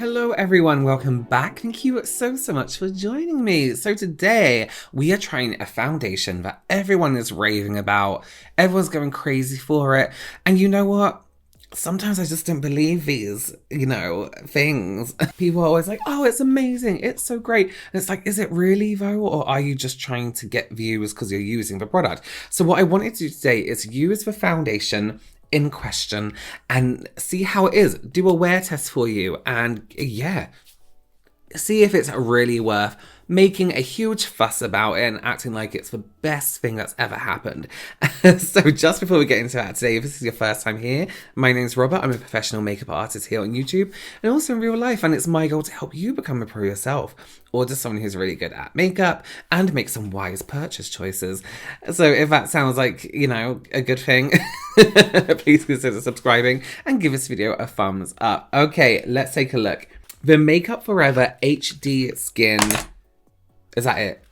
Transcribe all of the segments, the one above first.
Hello everyone, welcome back. Thank you so much for joining me. So today we are trying a foundation that everyone is raving about. Everyone's going crazy for it. And you know what? Sometimes I just don't believe these, things. People are always like, oh, it's amazing. It's so great. And it's like, is it really though? Or are you just trying to get views because you're using the product? So what I wanted to do today is use the foundation in question and see how it is. Do a wear test for you and see if it's really worth making a huge fuss about it and acting like it's the best thing that's ever happened. So just before we get into that today, if this is your first time here, my name's Robert. I'm a professional makeup artist here on YouTube and also in real life, and it's my goal to help you become a pro yourself or just someone who's really good at makeup and make some wise purchase choices. So if that sounds like, a good thing, please consider subscribing and give this video a thumbs up. Okay, let's take a look. The Makeup Forever HD Skin. Is that it?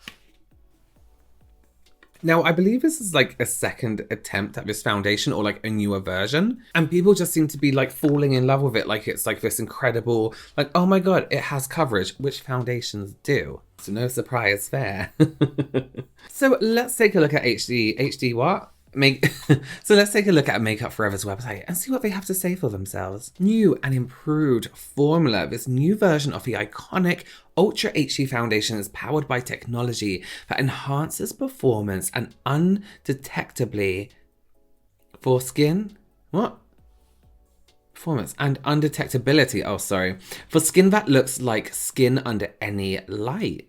Now, I believe this is like a second attempt at this foundation or like a newer version. And people just seem to be like falling in love with it. Like it's like this incredible, like, oh my God, it has coverage, which foundations do. So no surprise there. So let's take a look at HD what? So let's take a look at Makeup Forever's website and see what they have to say for themselves. New and improved formula. This new version of the iconic Ultra HD foundation is powered by technology that enhances performance and undetectably for skin. What? Performance and undetectability. Oh, sorry. For skin that looks like skin under any light.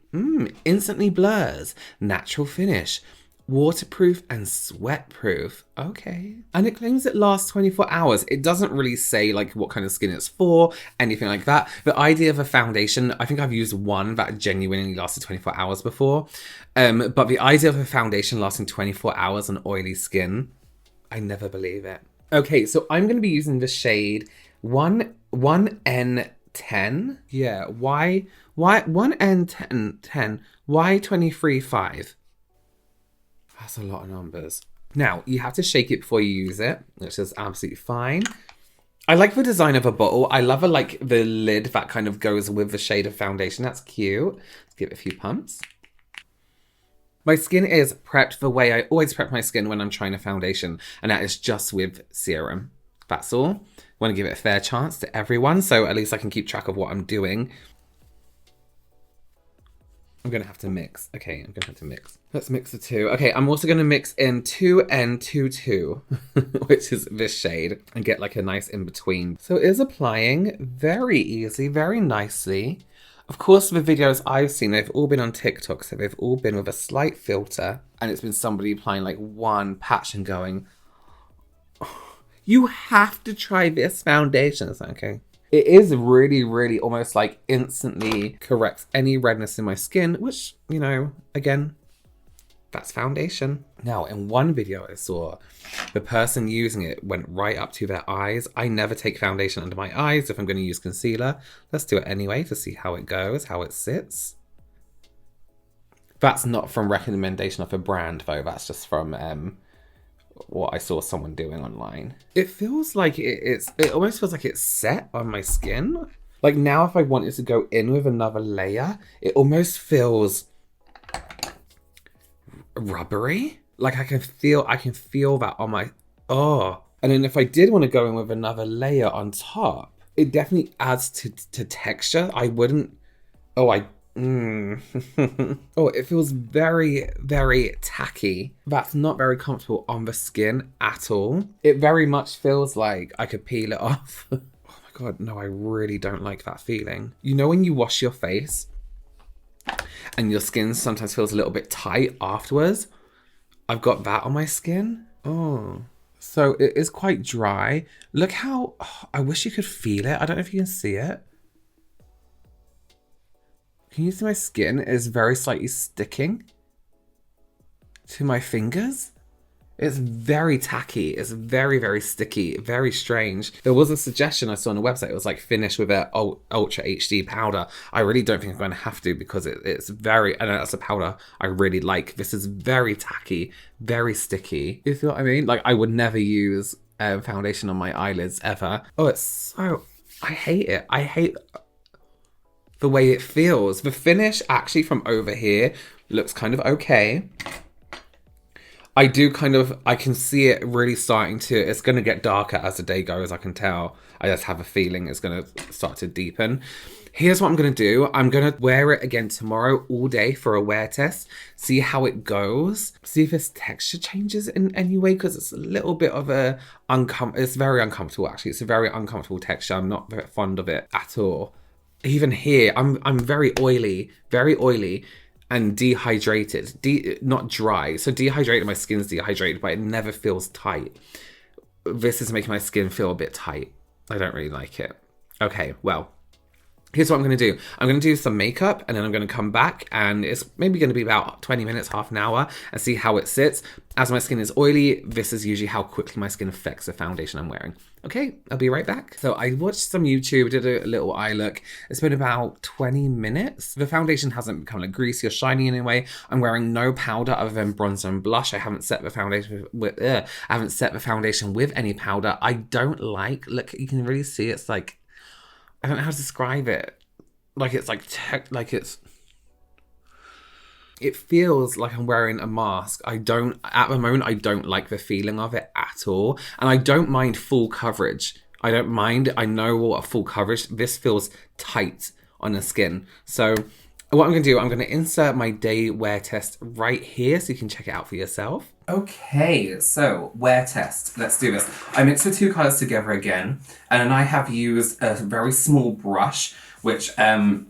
Instantly blurs. Natural finish. Waterproof and sweat-proof. Okay. And it claims it lasts 24 hours. It doesn't really say like what kind of skin it's for, anything like that. The idea of a foundation, I think I've used one that genuinely lasted 24 hours before. But the idea of a foundation lasting 24 hours on oily skin, I never believe it. Okay, so I'm going to be using the shade 1N10. Yeah, 1N10, Y235. That's a lot of numbers. Now, you have to shake it before you use it, which is absolutely fine. I like the design of a bottle. I love the lid that kind of goes with the shade of foundation. That's cute. Let's give it a few pumps. My skin is prepped the way I always prep my skin when I'm trying a foundation, and that is just with serum. That's all. I want to give it a fair chance to everyone, so at least I can keep track of what I'm doing. I'm going to have to mix. Okay, I'm going to have to mix. Let's mix the two. Okay, I'm also going to mix in 2N22, which is this shade, and get like a nice in-between. So it is applying very easy, very nicely. Of course, the videos I've seen, they've all been on TikTok, so they've all been with a slight filter, and it's been somebody applying like one patch and going, oh, you have to try this foundation. Is that okay? It is really, really almost like instantly corrects any redness in my skin, which, again, that's foundation. Now, in one video I saw, the person using it went right up to their eyes. I never take foundation under my eyes if I'm going to use concealer. Let's do it anyway to see how it goes, how it sits. That's not from recommendation of a brand, though. That's just from what I saw someone doing online. It feels like it almost feels like it's set on my skin. Like now if I wanted to go in with another layer, it almost feels rubbery. Like I can feel that on my, and then if I did want to go in with another layer on top, it definitely adds to texture. I wouldn't, it feels very, very tacky. That's not very comfortable on the skin at all. It very much feels like I could peel it off. Oh my God, no, I really don't like that feeling. You know when you wash your face and your skin sometimes feels a little bit tight afterwards? I've got that on my skin. Oh, so it is quite dry. Look how, I wish you could feel it. I don't know if you can see it. Can you see my skin is very slightly sticking to my fingers? It's very tacky. It's very, very sticky. Very strange. There was a suggestion I saw on the website. It was like finish with a Ultra HD powder. I really don't think I'm going to have to because it's very, I know that's a powder I really like. This is very tacky, very sticky. You feel what I mean? Like I would never use foundation on my eyelids ever. Oh, it's so, I hate it. I hate the way it feels. The finish actually from over here looks kind of okay. I can see it really starting to, it's going to get darker as the day goes, I can tell. I just have a feeling it's going to start to deepen. Here's what I'm going to do. I'm going to wear it again tomorrow all day for a wear test. See how it goes. See if its texture changes in any way, because it's a little bit of it's very uncomfortable actually. It's a very uncomfortable texture. I'm not very fond of it at all. Even here, I'm very oily and dehydrated. Not dry. So dehydrated, my skin's dehydrated, but it never feels tight. This is making my skin feel a bit tight. I don't really like it. Okay, well, here's what I'm going to do. I'm going to do some makeup and then I'm going to come back, and it's maybe going to be about 20 minutes, half an hour, and see how it sits. As my skin is oily, this is usually how quickly my skin affects the foundation I'm wearing. Okay, I'll be right back. So I watched some YouTube, did a little eye look. It's been about 20 minutes. The foundation hasn't become like greasy or shiny in any way. I'm wearing no powder other than bronzer and blush. I haven't set the foundation with any powder. I don't like, look, you can really see it's like, I don't know how to describe it. Like it's it feels like I'm wearing a mask. At the moment, I don't like the feeling of it at all. And I don't mind full coverage. I don't mind. I know what full coverage, this feels tight on the skin. So what I'm going to do, I'm going to insert my day wear test right here so you can check it out for yourself. Okay, so wear test. Let's do this. I mixed the two colours together again, and then I have used a very small brush, which I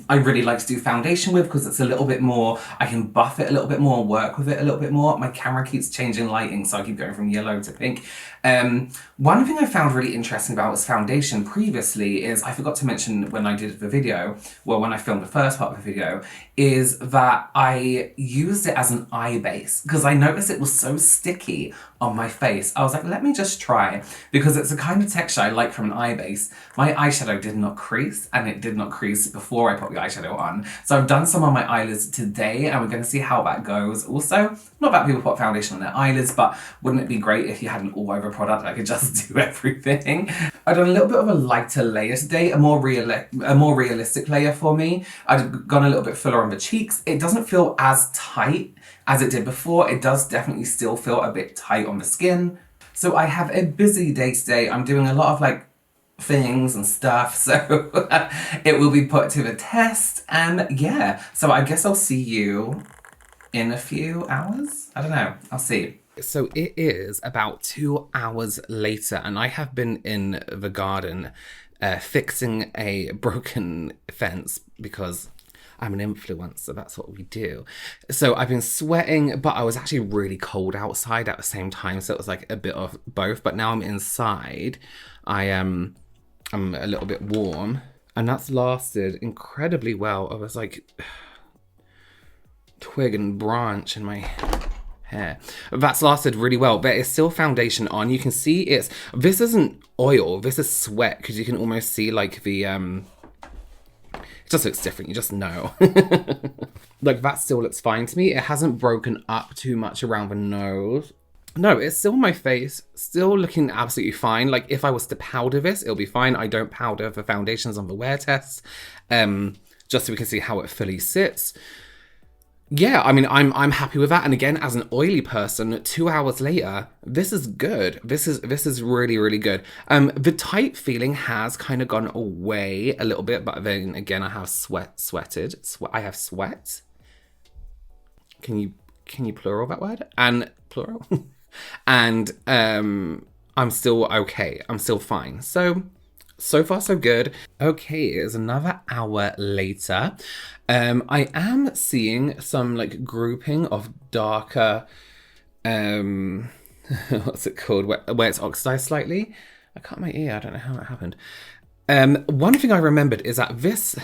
really like to do foundation with because it's a little bit more, I can buff it a little bit more and work with it a little bit more. My camera keeps changing lighting, so I keep going from yellow to pink. One thing I found really interesting about this foundation previously is, I forgot to mention when I did the video, well, when I filmed the first part of the video, is that I used it as an eye base because I noticed it was so sticky on my face. I was like, let me just try, because it's the kind of texture I like from an eye base. My eyeshadow did not crease, and it did not crease before I put the eyeshadow on. So I've done some on my eyelids today, and we're going to see how that goes. Also, not that people put foundation on their eyelids, but wouldn't it be great if you had an all-over product that could just do everything? I've done a little bit of a lighter layer today, a more realistic layer for me. I've gone a little bit fuller on the cheeks. It doesn't feel as tight as it did before. It does definitely still feel a bit tight on the skin. So I have a busy day today. I'm doing a lot of like things and stuff, so it will be put to the test, and yeah, so I guess I'll see you in a few hours. I don't know, I'll see. So it is about 2 hours later, and I have been in the garden fixing a broken fence because I'm an influencer, that's what we do. So I've been sweating, but I was actually really cold outside at the same time, so it was like a bit of both. But now I'm inside, I'm a little bit warm, and that's lasted incredibly well. I was like twig and branch in my hair. That's lasted really well, but it's still foundation on. You can see this isn't oil, this is sweat, because you can almost see like the it just looks different, you just know. Like that still looks fine to me. It hasn't broken up too much around the nose. No, it's still on my face, still looking absolutely fine. Like if I was to powder this, it'll be fine. I don't powder the foundations on the wear tests, just so we can see how it fully sits. Yeah, I mean, I'm happy with that. And again, as an oily person, 2 hours later, this is good. This is really, really good. The tight feeling has kind of gone away a little bit, but then again, I have sweated. I have sweat. Can you plural that word? And plural. And I'm still okay. I'm still fine. So far, so good. Okay, it's another hour later. I am seeing some like grouping of darker, what's it called? Where it's oxidized slightly. I cut my ear. I don't know how that happened. One thing I remembered is that this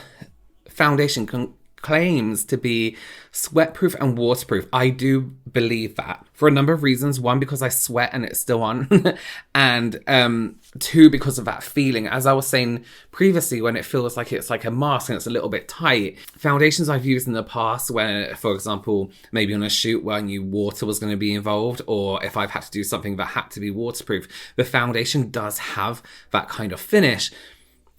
foundation claims to be sweat-proof and waterproof. I do believe that for a number of reasons. One, because I sweat and it's still on. And two, because of that feeling. As I was saying previously, when it feels like it's like a mask and it's a little bit tight. Foundations I've used in the past when, for example, maybe on a shoot where I knew water was going to be involved, or if I've had to do something that had to be waterproof, the foundation does have that kind of finish.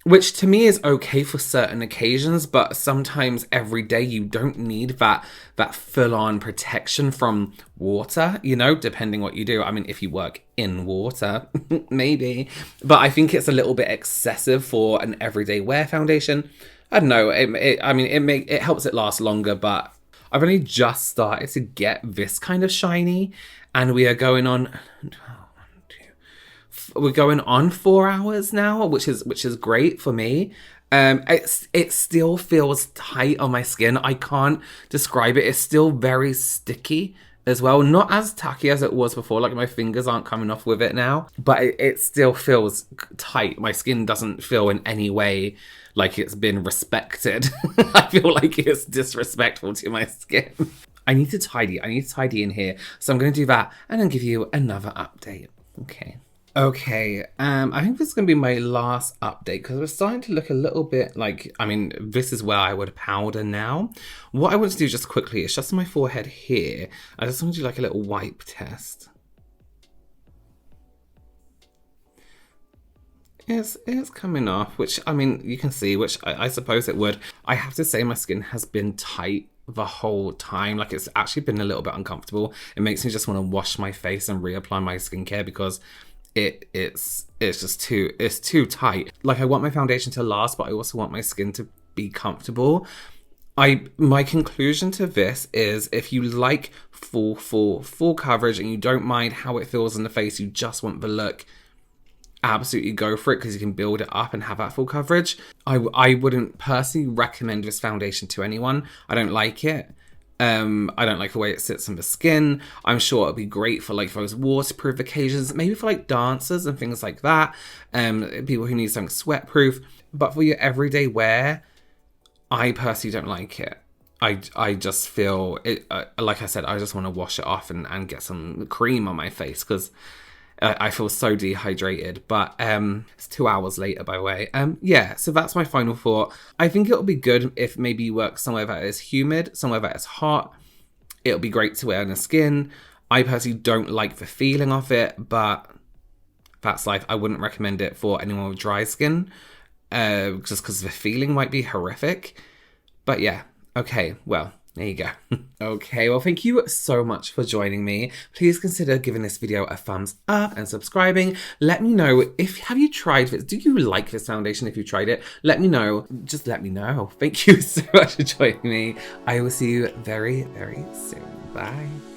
which to me is okay for certain occasions, but sometimes every day you don't need that full-on protection from water, you know, depending what you do. I mean, if you work in water, maybe, but I think it's a little bit excessive for an everyday wear foundation. I don't know. It helps it last longer, but I've only just started to get this kind of shiny, and we are going on. We're going on 4 hours now, which is great for me. It still feels tight on my skin. I can't describe it. It's still very sticky as well. Not as tacky as it was before. Like, my fingers aren't coming off with it now, but it still feels tight. My skin doesn't feel in any way like it's been respected. I feel like it's disrespectful to my skin. I need to tidy in here. So I'm going to do that and then give you another update. Okay, I think this is going to be my last update because we're starting to look a little bit like, I mean, this is where I would powder now. What I want to do just quickly is just on my forehead here. I just want to do like a little wipe test. It's coming off, which, I mean, you can see, which I suppose it would. I have to say my skin has been tight the whole time. Like, it's actually been a little bit uncomfortable. It makes me just want to wash my face and reapply my skincare because it's just too tight. Like, I want my foundation to last, but I also want my skin to be comfortable. My conclusion to this is, if you like full coverage and you don't mind how it feels in the face, you just want the look, absolutely go for it because you can build it up and have that full coverage. I wouldn't personally recommend this foundation to anyone. I don't like it. I don't like the way it sits on the skin. I'm sure it'll be great for like those waterproof occasions, maybe for like dancers and things like that. People who need something sweat-proof. But for your everyday wear, I personally don't like it. I just feel it. Like I said, I just want to wash it off and get some cream on my face because I feel so dehydrated. But it's 2 hours later, by the way. Yeah, so that's my final thought. I think it'll be good if maybe you work somewhere that is humid, somewhere that is hot. It'll be great to wear on the skin. I personally don't like the feeling of it, but that's life. I wouldn't recommend it for anyone with dry skin, just because the feeling might be horrific. But yeah, okay, well, there you go. Okay, well, thank you so much for joining me. Please consider giving this video a thumbs up and subscribing. Let me know have you tried this? Do you like this foundation if you tried it? Let me know. Just let me know. Thank you so much for joining me. I will see you very, very soon. Bye.